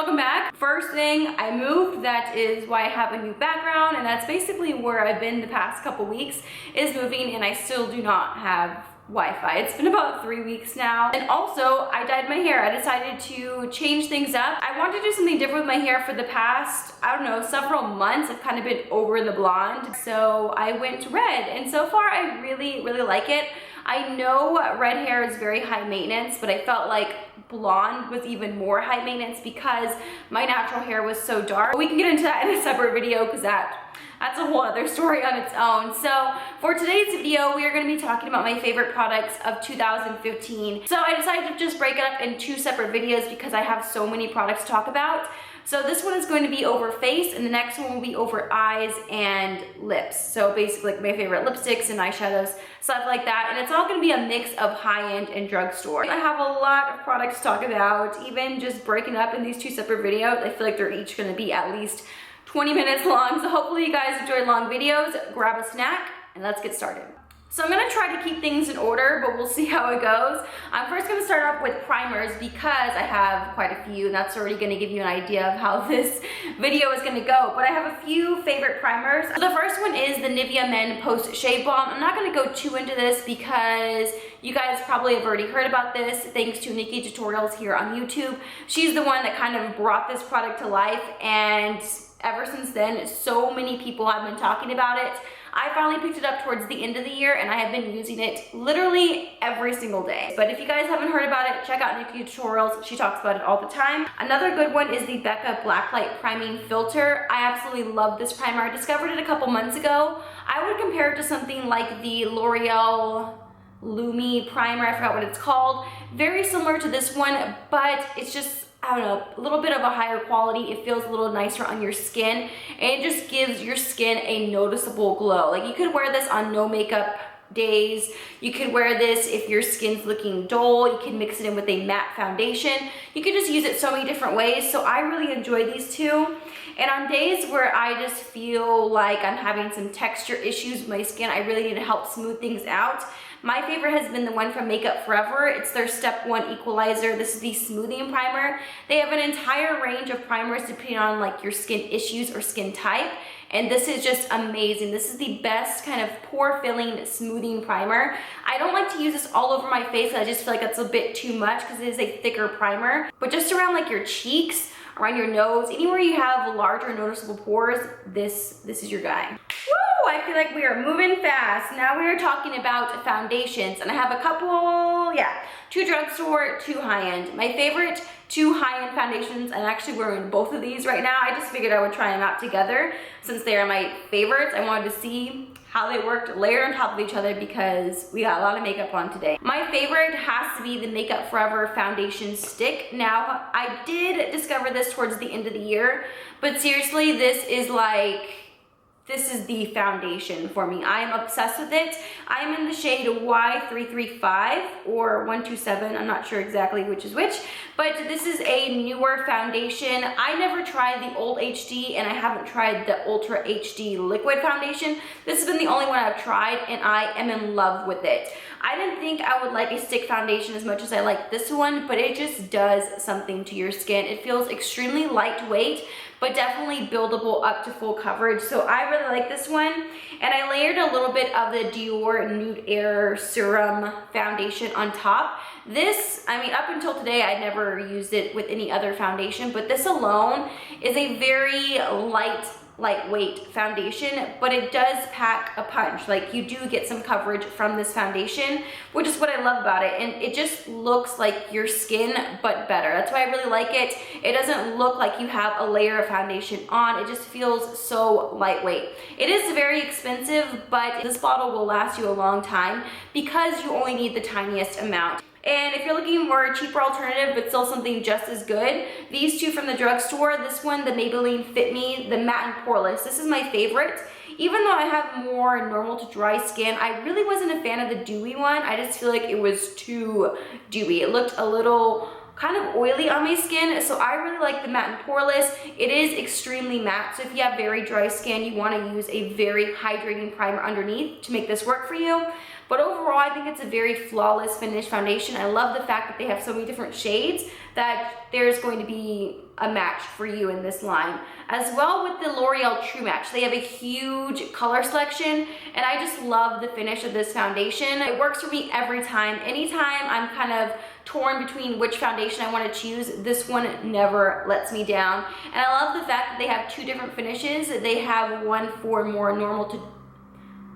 welcome back. First thing, I moved. That is why I have a new background, and that's basically where I've been the past couple weeks, is moving, and I still do not have Wi-Fi. It's been about 3 weeks now. And also, I dyed my hair. I decided to change things up. I wanted to do something different with my hair for the past, I don't know, several months. I've kind of been over the blonde, so I went red, and so far I really like it. I know red hair is very high maintenance, but I felt like blonde was even more high maintenance because my natural hair was so dark. We can get into that in a separate video because that's a whole other story on its own. So for today's video, we are going to be talking about my favorite products of 2015. So I decided to just break it up in 2 separate videos because I have so many products to talk about. So this one is going to be over face, and the next one will be over eyes and lips. So basically like my favorite lipsticks and eyeshadows, stuff like that. And it's all going to be a mix of high-end and drugstore. I have a lot of products to talk about. Even just breaking up in these 2 separate videos, I feel like they're each going to be at least 20 minutes long. So hopefully you guys enjoy long videos. Grab a snack and let's get started. So I'm gonna try to keep things in order, but we'll see how it goes. I'm first gonna start off with primers because I have quite a few, and that's already gonna give you an idea of how this video is gonna go. But I have a few favorite primers. So the first one is the NIVEA Men Post Shave Balm. I'm not gonna go too into this because you guys probably have already heard about this thanks to Nikki Tutorials here on YouTube. She's the one that kind of brought this product to life, and ever since then, so many people have been talking about it. I finally picked it up towards the end of the year, and I have been using it literally every single day. But if you guys haven't heard about it, check out Nikki Tutorials. She talks about it all the time. Another good one is the BECCA Blacklight Priming Filter. I absolutely love this primer. I discovered it a couple months ago. I would compare it to something like the L'Oreal Lumi primer. I forgot what it's called. Very similar to this one, but it's just, I don't know, a little bit of a higher quality. It feels a little nicer on your skin, and it just gives your skin a noticeable glow. Like, you could wear this on no makeup days. You could wear this if your skin's looking dull. You can mix it in with a matte foundation. You can just use it so many different ways. So I really enjoy these two. And on days where I just feel like I'm having some texture issues with my skin, I really need to help smooth things out. My favorite has been the one from Makeup Forever. It's their Step 1 Equalizer. This is the smoothing primer. They have an entire range of primers depending on like your skin issues or skin type. And this is just amazing. This is the best kind of pore filling smoothing primer. I don't like to use this all over my face. I just feel like that's a bit too much because it is a thicker primer. But just around like your cheeks, around your nose, anywhere you have larger noticeable pores, this is your guy. Woo! I feel like we are moving fast. Now we are talking about foundations, and I have a couple, 2 drugstore, 2 high-end. My favorite 2 high-end foundations, I'm actually wearing both of these right now. I just figured I would try them out together since they are my favorites. I wanted to see how they worked layered on top of each other because we got a lot of makeup on today. My favorite has to be the Makeup Forever Foundation Stick. Now, I did discover this towards the end of the year, but seriously, this is the foundation for me. I am obsessed with it. I am in the shade Y335 or 127. I'm not sure exactly which is which, but this is a newer foundation. I never tried the old HD, and I haven't tried the Ultra HD liquid foundation. This has been the only one I've tried, and I am in love with it. I didn't think I would like a stick foundation as much as I like this one, but it just does something to your skin. It feels extremely lightweight, but definitely buildable up to full coverage. So I really like this one. And I layered a little bit of the DIOR Nude Air Serum foundation on top. This, I mean, up until today, I never used it with any other foundation, but this alone is a very lightweight foundation, but it does pack a punch. Like, you do get some coverage from this foundation, which is what I love about it. And it just looks like your skin, but better. That's why I really like it. It doesn't look like you have a layer of foundation on. It just feels so lightweight. It is very expensive, but this bottle will last you a long time because you only need the tiniest amount. And if you're looking for a cheaper alternative but still something just as good, these 2 from the drugstore, this one, the Maybelline Fit Me, the Matte and Poreless, this is my favorite. Even though I have more normal to dry skin, I really wasn't a fan of the dewy one. I just feel like it was too dewy. It looked a little kind of oily on my skin, so I really like the Matte and Poreless. It is extremely matte, so if you have very dry skin, you want to use a very hydrating primer underneath to make this work for you. But overall, I think it's a very flawless finish foundation. I love the fact that they have so many different shades that there's going to be a match for you in this line. As well with the L'Oreal True Match, they have a huge color selection, and I just love the finish of this foundation. It works for me every time. Anytime I'm kind of torn between which foundation I want to choose, this one never lets me down. And I love the fact that they have two different finishes. They have one for more normal to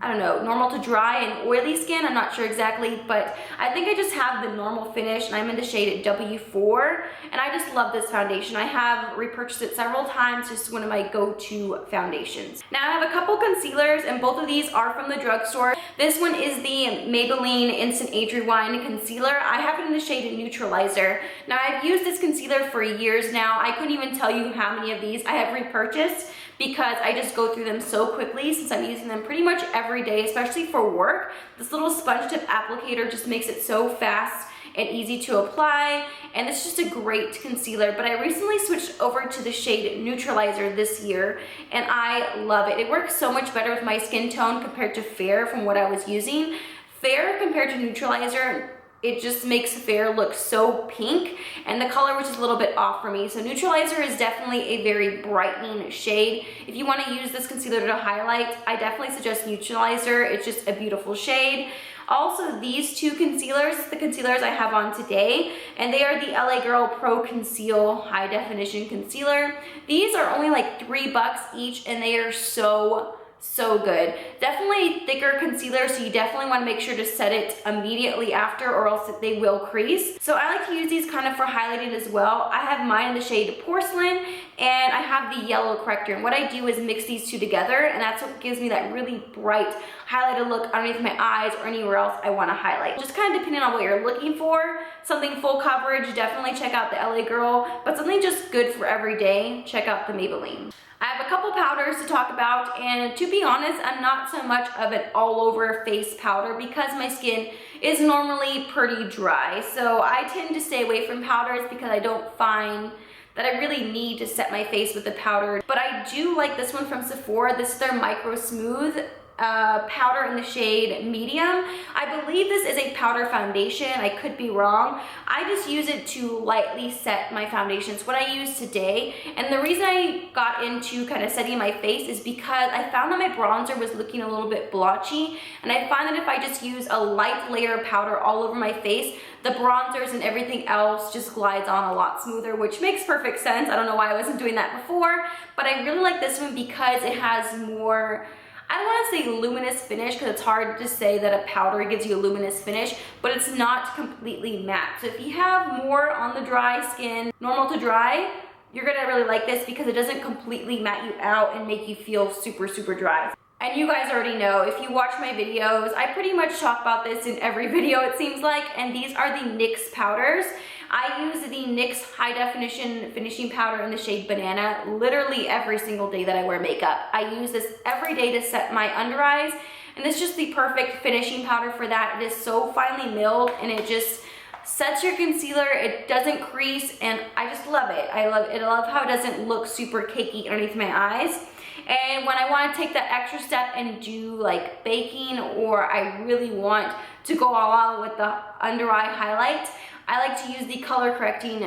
normal to dry and oily skin. I'm not sure exactly, but I think I just have the normal finish, and I'm in the shade W4, and I just love this foundation. I have repurchased it several times, just one of my go-to foundations. Now I have a couple concealers, and both of these are from the drugstore. This one is the Maybelline Instant Age Rewind Concealer. I have it in the shade Neutralizer. Now I've used this concealer for years now. I couldn't even tell you how many of these I have repurchased, because I just go through them so quickly since I'm using them pretty much every day, especially for work. This little sponge tip applicator just makes it so fast and easy to apply, and it's just a great concealer. But I recently switched over to the shade Neutralizer this year, and I love it. It works so much better with my skin tone compared to Fair from what I was using. Fair compared to Neutralizer, it just makes Fair look so pink, and the color was just a little bit off for me. So Neutralizer is definitely a very brightening shade. If you want to use this concealer to highlight, I definitely suggest Neutralizer. It's just a beautiful shade. Also, these two concealers, the concealers I have on today, and they are the LA Girl Pro Conceal High Definition Concealer. These are only like $3 each, and they are so good. Definitely thicker concealer, so you definitely want to make sure to set it immediately after, or else they will crease. So I like to use these kind of for highlighting as well. I have mine in the shade Porcelain, and I have the yellow corrector, and what I do is mix these two together, and that's what gives me that really bright highlighted look underneath my eyes or anywhere else I want to highlight. Just kind of depending on what you're looking for. Something full coverage, definitely check out the LA Girl, but something just good for every day, check out the Maybelline. I have a couple powders to talk about, and to be honest, I'm not so much of an all-over face powder because my skin is normally pretty dry. So I tend to stay away from powders because I don't find that I really need to set my face with a powder. But I do like this one from Sephora. This is their Micro Smooth powder in the shade Medium. I believe this is a powder foundation. I could be wrong. I just use it to lightly set my foundations, what I use today. And the reason I got into kind of setting my face is because I found that my bronzer was looking a little bit blotchy, and I find that if I just use a light layer of powder all over my face, the bronzers and everything else just glides on a lot smoother, which makes perfect sense. I don't know why I wasn't doing that before, but I really like this one because it has more, I don't want to say luminous finish because it's hard to say that a powder gives you a luminous finish, but it's not completely matte. So if you have more on the dry skin, normal to dry, you're gonna really like this because it doesn't completely matte you out and make you feel super dry. And you guys already know, if you watch my videos, I pretty much talk about this in every video it seems like, and these are the NYX powders. I use the NYX High Definition Finishing Powder in the shade Banana literally every single day that I wear makeup. I use this every day to set my under eyes, and it's just the perfect finishing powder for that. It is so finely milled, and it just sets your concealer. It doesn't crease, and I just love it. I love how it doesn't look super cakey underneath my eyes. And when I want to take that extra step and do like baking, or I really want to go all out with the under eye highlight, I like to use the color correcting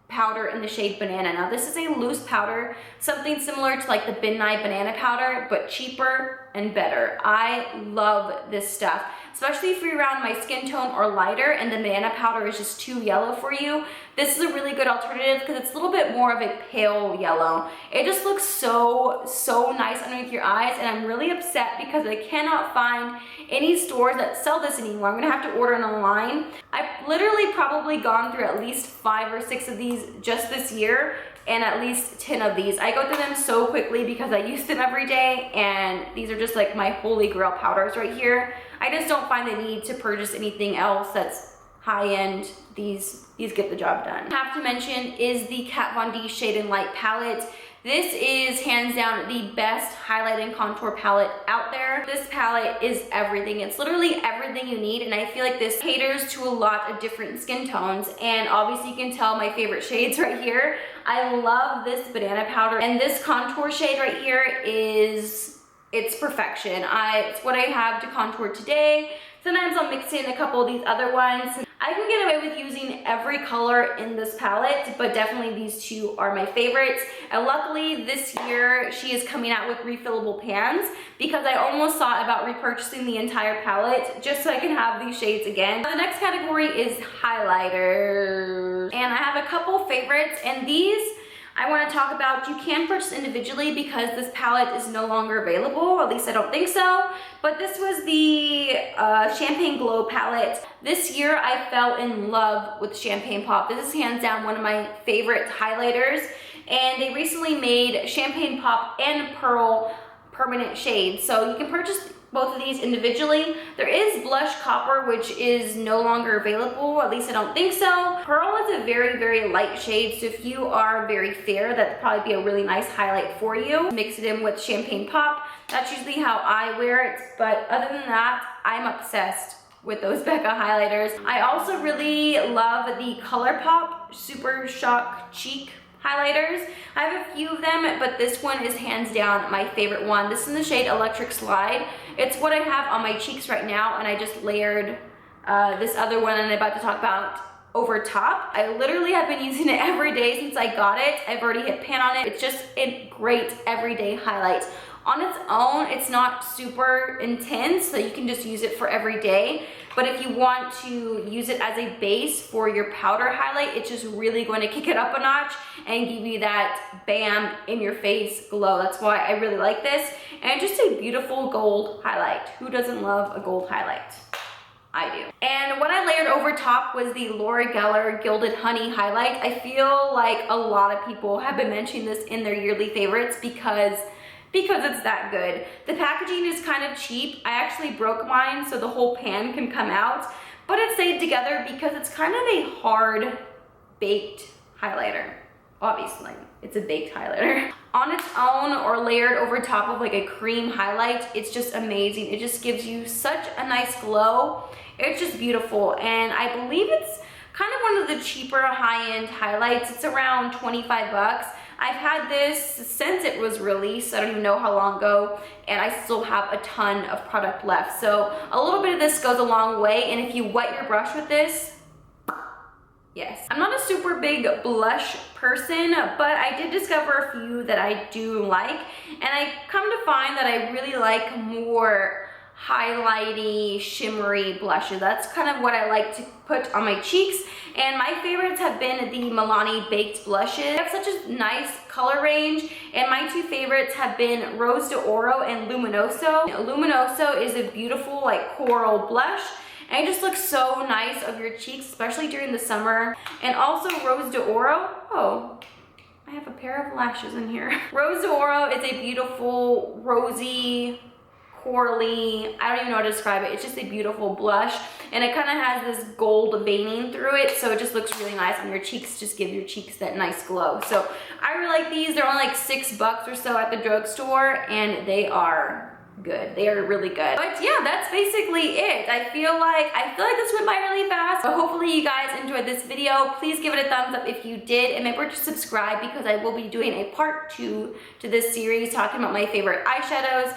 powder in the shade Banana. Now this is a loose powder, something similar to like the Ben Nye banana powder, but cheaper and better. I love this stuff, especially if you're around my skin tone or lighter and the banana powder is just too yellow for you. This is a really good alternative because it's a little bit more of a pale yellow. It just looks so nice underneath your eyes, and I'm really upset because I cannot find any stores that sell this anymore. I'm gonna have to order it online. I've literally probably gone through at least 5 or 6 of these just this year, and at least 10 of these. I go through them so quickly because I use them every day, and these are just like my holy grail powders right here. I just don't find the need to purchase anything else that's high-end. These get the job done. I have to mention is the Kat Von D Shade and Light palette. This is hands down the best highlight and contour palette out there. This palette is everything. It's literally everything you need, and I feel like this caters to a lot of different skin tones. And obviously you can tell my favorite shades right here. I love this banana powder, and this contour shade right here is it's perfection. It's what I have to contour today. Sometimes I'll mix in a couple of these other ones. I can get away with using every color in this palette, but definitely these two are my favorites. And luckily this year she is coming out with refillable pans, because I almost thought about repurchasing the entire palette just so I can have these shades again. The next category is highlighters. And I have a couple favorites, and these I want to talk about. You can purchase individually because this palette is no longer available, at least I don't think so. But this was the Champagne Glow palette. This year I fell in love with Champagne Pop. This is hands down one of my favorite highlighters. And they recently made Champagne Pop and Pearl permanent shades. So you can purchase both of these individually. There is Blush Copper, which is no longer available, at least I don't think so. Pearl is a very, very light shade, so if you are very fair, that'd probably be a really nice highlight for you. Mix it in with Champagne Pop. That's usually how I wear it, but other than that, I'm obsessed with those BECCA highlighters. I also really love the ColourPop Super Shock Cheek highlighters. I have a few of them, but this one is hands down my favorite one. This is in the shade Electric Slide. It's what I have on my cheeks right now, and I just layered this other one I'm about to talk about over top. I literally have been using it every day since I got it. I've already hit pan on it. It's just a great everyday highlight. On its own, it's not super intense, so you can just use it for every day. But if you want to use it as a base for your powder highlight, it's just really going to kick it up a notch and give you that bam in your face glow. That's why I really like this. And just a beautiful gold highlight. Who doesn't love a gold highlight? I do. And what I layered over top was the L'Oreal Gilded Honey highlight. I feel like a lot of people have been mentioning this in their yearly favorites because it's that good. The packaging is kind of cheap. I actually broke mine so the whole pan can come out, but it stayed together because it's kind of a hard baked highlighter. Obviously, it's a baked highlighter. On its own or layered over top of like a cream highlight, it's just amazing. It just gives you such a nice glow. It's just beautiful, and I believe it's kind of one of the cheaper high-end highlights. It's around 25 bucks. I've had this since it was released. I don't even know how long ago, and I still have a ton of product left. So a little bit of this goes a long way, and if you wet your brush with this, yes. I'm not a super big blush person, but I did discover a few that I do like, and I come to find that I really like more highlighty, shimmery blushes. That's kind of what I like to put on my cheeks, and my favorites have been the Milani Baked Blushes. They have such a nice color range, and my two favorites have been Rose d'Oro and Luminoso. Luminoso is a beautiful like coral blush, and it just looks so nice of your cheeks, especially during the summer. And also Rose d'Oro, oh, I have a pair of lashes in here. Rose d'Oro is a beautiful rosy, corally, I don't even know how to describe it. It's just a beautiful blush, and it kind of has this gold veining through it, so it just looks really nice on your cheeks. Just give your cheeks that nice glow. So I really like these. They're only like $6 or so at the drugstore, and they are good. They are really good. But yeah, that's basically it. I feel like this went by really fast, but hopefully you guys enjoyed this video. Please give it a thumbs up if you did, and remember to subscribe because I will be doing a part 2 to this series talking about my favorite eyeshadows,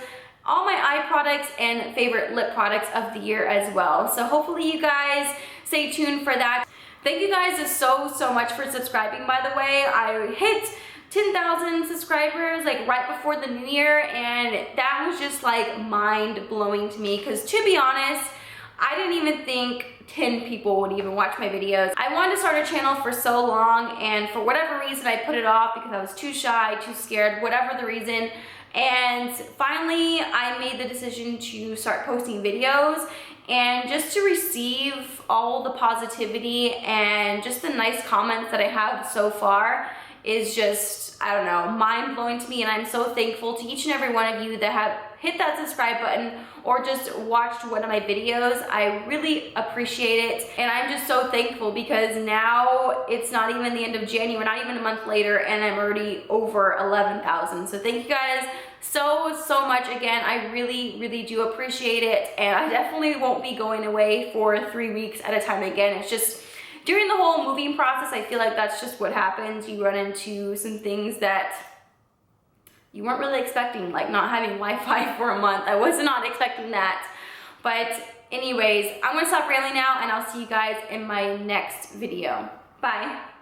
all my eye products, and favorite lip products of the year as well. So hopefully you guys stay tuned for that. Thank you guys so much for subscribing, by the way. I hit 10,000 subscribers like right before the new year, and that was just like mind-blowing to me because, to be honest, I didn't even think 10 people would even watch my videos. I wanted to start a channel for so long, and for whatever reason I put it off because I was too shy, too scared, whatever the reason. And finally, I made the decision to start posting videos, and just to receive all the positivity and just the nice comments that I have so far is just, I don't know, mind-blowing to me. And I'm so thankful to each and every one of you that have hit that subscribe button or just watched one of my videos. I really appreciate it, and I'm just so thankful because now it's not even the end of January, not even a month later, and I'm already over 11,000. So thank you guys so much again. I really do appreciate it, and I definitely won't be going away for 3 weeks at a time again. It's just during the whole moving process, I feel like that's just what happens. You run into some things that you weren't really expecting like not having Wi-Fi for a month. I was not expecting that. But anyways, I'm gonna stop rambling now and I'll see you guys in my next video. Bye.